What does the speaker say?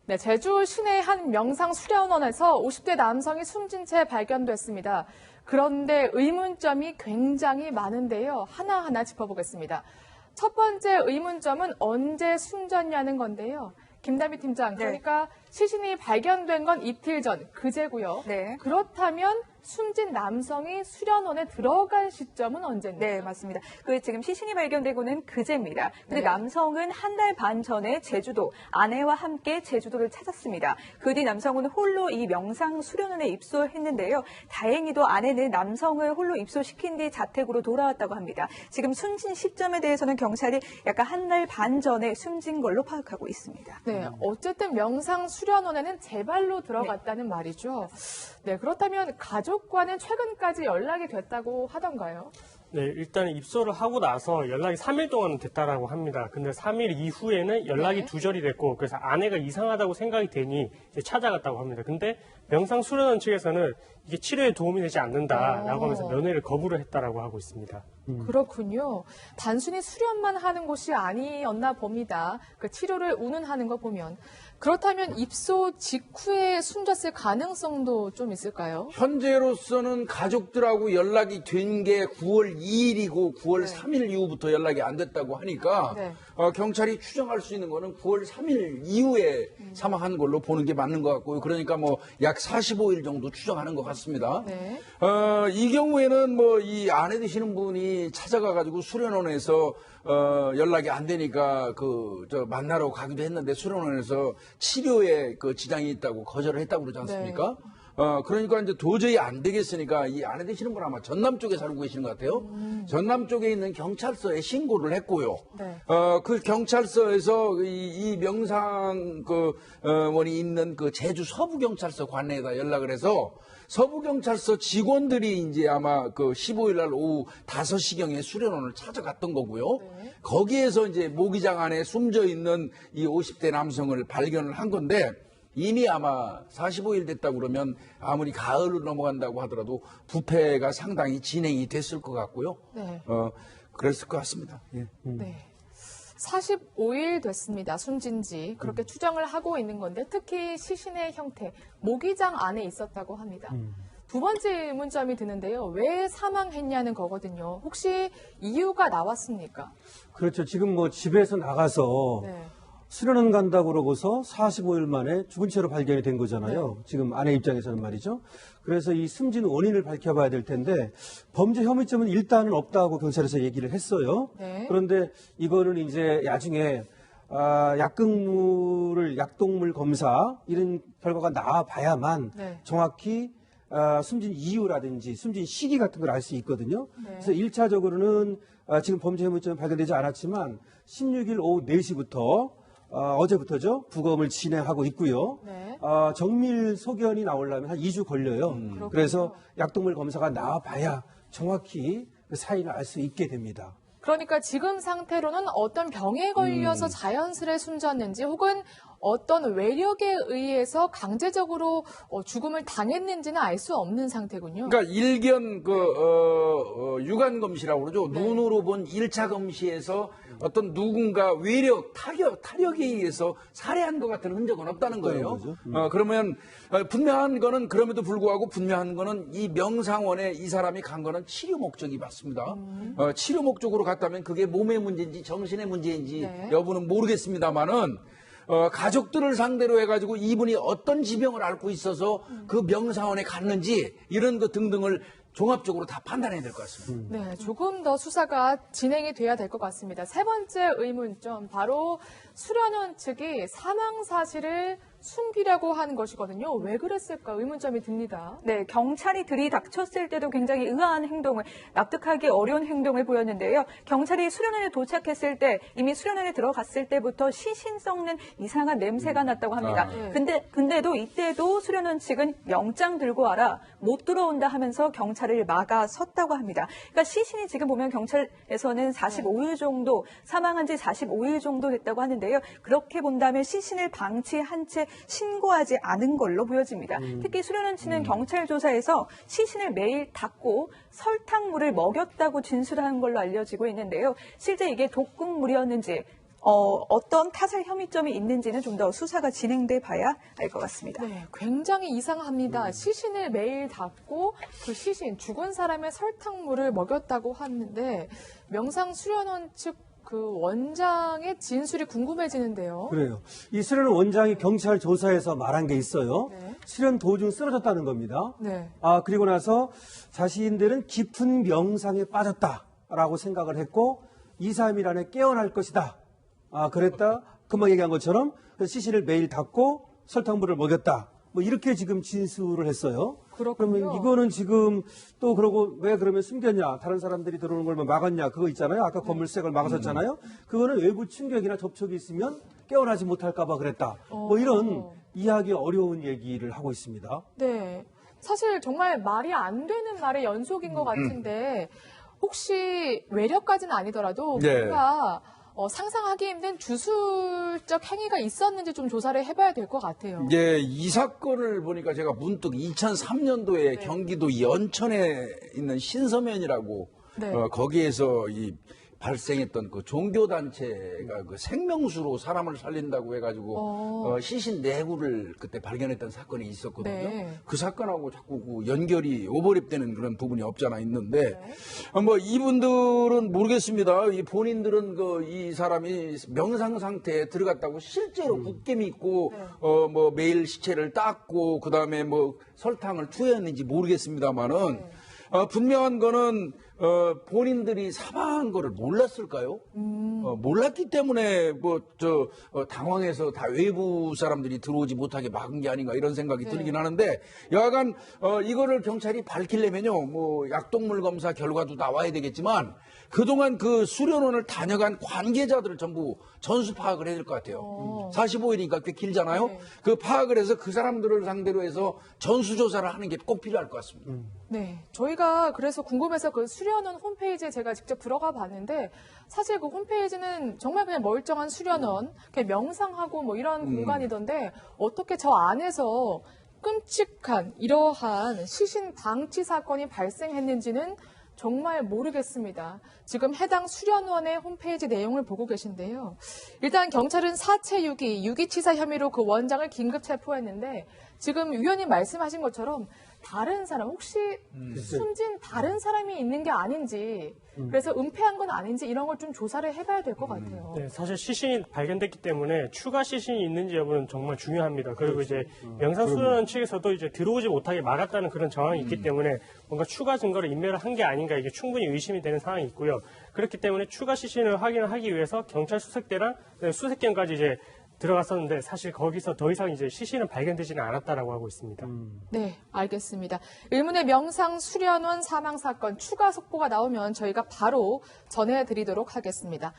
네, 제주 시내 한 명상 수련원에서 50대 남성이 숨진 채 발견됐습니다. 그런데 의문점이 굉장히 많은데요. 하나하나 짚어보겠습니다. 첫 번째 의문점은 언제 숨졌냐는 건데요. 김다미 팀장, 그러니까 시신이 발견된 건 이틀 전, 그제고요. 네. 그렇다면 숨진 남성이 수련원에 들어간 시점은 언제입니까? 네, 맞습니다. 지금 시신이 발견되고는 그제입니다. 근데 네. 남성은 한 달 반 전에 제주도, 아내와 함께 제주도를 찾았습니다. 그 뒤 남성은 홀로 이 명상 수련원에 입소했는데요. 다행히도 아내는 남성을 홀로 입소시킨 뒤 자택으로 돌아왔다고 합니다. 지금 숨진 시점에 대해서는 경찰이 약간 한 달 반 전에 숨진 걸로 파악하고 있습니다. 네, 어쨌든 명상 수련원에는 제 발로 들어갔다는 말이죠. 네, 그렇다면 가족과는 최근까지 연락이 됐다고 하던가요? 네, 일단 입소를 하고 나서 연락이 3일 동안은 됐다라고 합니다. 근데 3일 이후에는 연락이 두절이 됐고, 그래서 아내가 이상하다고 생각이 되니 이제 찾아갔다고 합니다. 근데 명상 수련원 측에서는 이게 치료에 도움이 되지 않는다라고 하면서 면회를 거부를 했다라고 하고 있습니다. 그렇군요. 단순히 수련만 하는 곳이 아니었나 봅니다. 그 치료를 운운하는 거 보면. 그렇다면 입소 직후에 숨졌을 가능성도 좀 있을까요? 현재로서는 가족들하고 연락이 된 게 9월 2일이고 9월 3일 이후부터 연락이 안 됐다고 하니까 경찰이 추정할 수 있는 거는 9월 3일 이후에 사망한 걸로 보는 게 맞는 것 같고요. 그러니까 뭐 약 45일 정도 추정하는 것 같습니다. 네. 이 경우에는 뭐 이 아내 되시는 분이 찾아가가지고 수련원에서 연락이 안 되니까 만나러 가기도 했는데 수련원에서 치료에 지장이 있다고 거절을 했다고 그러지 않습니까? 그러니까 이제 도저히 안 되겠으니까 이 아내 되시는 분 아마 전남 쪽에 살고 계시는 것 같아요. 전남 쪽에 있는 경찰서에 신고를 했고요. 그 경찰서에서 이 명상 원이 있는 제주 서부경찰서 관내에다 연락을 해서 서부경찰서 직원들이 이제 아마 15일 날 오후 5시경에 수련원을 찾아갔던 거고요. 거기에서 이제 모기장 안에 숨져 있는 이 50대 남성을 발견을 한 건데 이미 아마 45일 됐다고 그러면 아무리 가을을 넘어간다고 하더라도 부패가 상당히 진행이 됐을 것 같고요. 그랬을 것 같습니다. 네. 45일 됐습니다. 숨진 지. 그렇게 추정을 하고 있는 건데 특히 시신의 형태, 모기장 안에 있었다고 합니다. 두 번째 문점이 드는데요. 왜 사망했냐는 거거든요. 혹시 이유가 나왔습니까? 그렇죠. 지금 뭐 집에서 나가서 수련원 간다고 그러고서 45일 만에 죽은 채로 발견이 된 거잖아요. 지금 아내 입장에서는 말이죠. 그래서 이 숨진 원인을 밝혀봐야 될 텐데 범죄 혐의점은 일단은 없다고 경찰에서 얘기를 했어요. 그런데 이거는 이제 나중에 약동물 검사 이런 결과가 나와봐야만 정확히 숨진 이유라든지 숨진 시기 같은 걸 알 수 있거든요. 그래서 1차적으로는 지금 범죄 혐의점은 발견되지 않았지만 16일 오후 4시부터 어제부터죠. 부검을 진행하고 있고요. 정밀 소견이 나오려면 한 2주 걸려요. 그래서 약동물 검사가 나와봐야 정확히 그 사인을 알 수 있게 됩니다. 그러니까 지금 상태로는 어떤 병에 걸려서 자연스레 숨졌는지 혹은 어떤 외력에 의해서 강제적으로 죽음을 당했는지는 알 수 없는 상태군요. 그러니까 일견 유관 검시라고 그러죠. 눈으로 본 1차 검시에서 어떤 누군가 외력, 타력에 의해서 살해한 것 같은 흔적은 없다는 거예요. 그러면 분명한 거는 그럼에도 불구하고 분명한 거는 이 명상원에 이 사람이 간 거는 치료 목적이 맞습니다. 치료 목적으로 갔다면 그게 몸의 문제인지 정신의 문제인지 여부는 모르겠습니다만은 가족들을 상대로 해가지고 이분이 어떤 지병을 앓고 있어서 그 명상원에 갔는지 이런 것 등등을 종합적으로 다 판단해야 될 것 같습니다. 네, 조금 더 수사가 진행이 돼야 될 것 같습니다. 세 번째 의문점, 바로 수련원 측이 사망 사실을 숨기려고 하는 것이거든요. 왜 그랬을까 의문점이 듭니다. 네, 경찰이 들이닥쳤을 때도 굉장히 의아한 행동을, 납득하기 어려운 행동을 보였는데요. 경찰이 수련원에 도착했을 때, 이미 수련원에 들어갔을 때부터 시신 썩는 이상한 냄새가 났다고 합니다. 근데도 이때도 수련원 측은 영장 들고 와라, 못 들어온다 하면서 경찰을 막아섰다고 합니다. 그러니까 시신이 지금 보면 경찰에서는 45일 정도, 사망한 지 45일 정도 됐다고 하는데요. 그렇게 본다면 시신을 방치한 채 신고하지 않은 걸로 보여집니다. 특히 수련원 측은 경찰 조사에서 시신을 매일 닦고 설탕물을 먹였다고 진술하는 걸로 알려지고 있는데요. 실제 이게 독극물이었는지 어떤 타살 혐의점이 있는지는 좀 더 수사가 진행돼 봐야 알 것 같습니다. 네, 굉장히 이상합니다. 시신을 매일 닦고 그 시신, 죽은 사람의 설탕물을 먹였다고 하는데 명상 수련원 측 그 원장의 진술이 궁금해지는데요. 그래요. 이 수련 원장이 경찰 조사에서 말한 게 있어요. 네. 수련 도중 쓰러졌다는 겁니다. 네. 그리고 나서 자신들은 깊은 명상에 빠졌다라고 생각을 했고 2, 3일 안에 깨어날 것이다. 그랬다. 금방 얘기한 것처럼 시신을 매일 닦고 설탕물을 먹였다. 뭐 이렇게 지금 진술을 했어요. 그렇군요. 그러면 이거는 지금 또 그러고 왜 그러면 숨겼냐? 다른 사람들이 들어오는 걸 막았냐? 그거 있잖아요. 아까 건물색을 막았었잖아요. 그거는 외부 충격이나 접촉이 있으면 깨어나지 못할까 봐 그랬다. 뭐 이런 이해하기 어려운 얘기를 하고 있습니다. 네. 사실 정말 말이 안 되는 말의 연속인 것 같은데 혹시 외력까지는 아니더라도 네. 뭔가 상상하기 힘든 주술적 행위가 있었는지 좀 조사를 해봐야 될 것 같아요. 예, 이 사건을 보니까 제가 문득 2003년도에 경기도 연천에 있는 신서면이라고 네. 거기에서 이 발생했던 그 종교단체가 그 생명수로 사람을 살린다고 해가지고 시신 내구를 그때 발견했던 사건이 있었거든요. 네. 그 사건하고 자꾸 그 연결이 오버랩되는 그런 부분이 없잖아 있는데 뭐 이분들은 모르겠습니다. 이 본인들은 그 이 사람이 명상 상태에 들어갔다고 실제로 굳게 믿고 뭐 매일 시체를 닦고 그 다음에 뭐 설탕을 투여했는지 모르겠습니다만은. 분명한 거는 본인들이 사망한 거를 몰랐을까요? 몰랐기 때문에 당황해서 다 외부 사람들이 들어오지 못하게 막은 게 아닌가 이런 생각이 들긴 하는데 여하간 이거를 경찰이 밝히려면요 뭐 약동물 검사 결과도 나와야 되겠지만 그동안 그 수련원을 다녀간 관계자들을 전부 전수 파악을 해야 될 것 같아요. 45일이니까 꽤 길잖아요. 네. 그 파악을 해서 그 사람들을 상대로 해서 전수조사를 하는 게 꼭 필요할 것 같습니다. 네. 저희가 그래서 궁금해서 그 수련원 홈페이지에 제가 직접 들어가 봤는데 사실 그 홈페이지는 정말 그냥 멀쩡한 수련원, 그냥 명상하고 뭐 이런 공간이던데 어떻게 저 안에서 끔찍한 이러한 시신 방치 사건이 발생했는지는 정말 모르겠습니다. 지금 해당 수련원의 홈페이지 내용을 보고 계신데요. 일단 경찰은 사체 유기, 유기치사 혐의로 그 원장을 긴급 체포했는데 지금 위원님 말씀하신 것처럼 다른 사람, 혹시 숨진 다른 사람이 있는 게 아닌지, 그래서 은폐한 건 아닌지 이런 걸 좀 조사를 해봐야 될 것 같아요. 네, 사실 시신이 발견됐기 때문에 추가 시신이 있는지 여부는 정말 중요합니다. 그리고 이제 명상수련원 측에서도 이제 들어오지 못하게 막았다는 그런 정황이 있기 때문에 뭔가 추가 증거를 인멸을 한 게 아닌가 이게 충분히 의심이 되는 상황이 있고요. 그렇기 때문에 추가 시신을 확인을 하기 위해서 경찰 수색대랑 수색견까지 이제 들어갔었는데 사실 거기서 더 이상 이제 시신은 발견되지는 않았다라고 하고 있습니다. 네, 알겠습니다. 의문의 명상 수련원 사망 사건 추가 속보가 나오면 저희가 바로 전해드리도록 하겠습니다.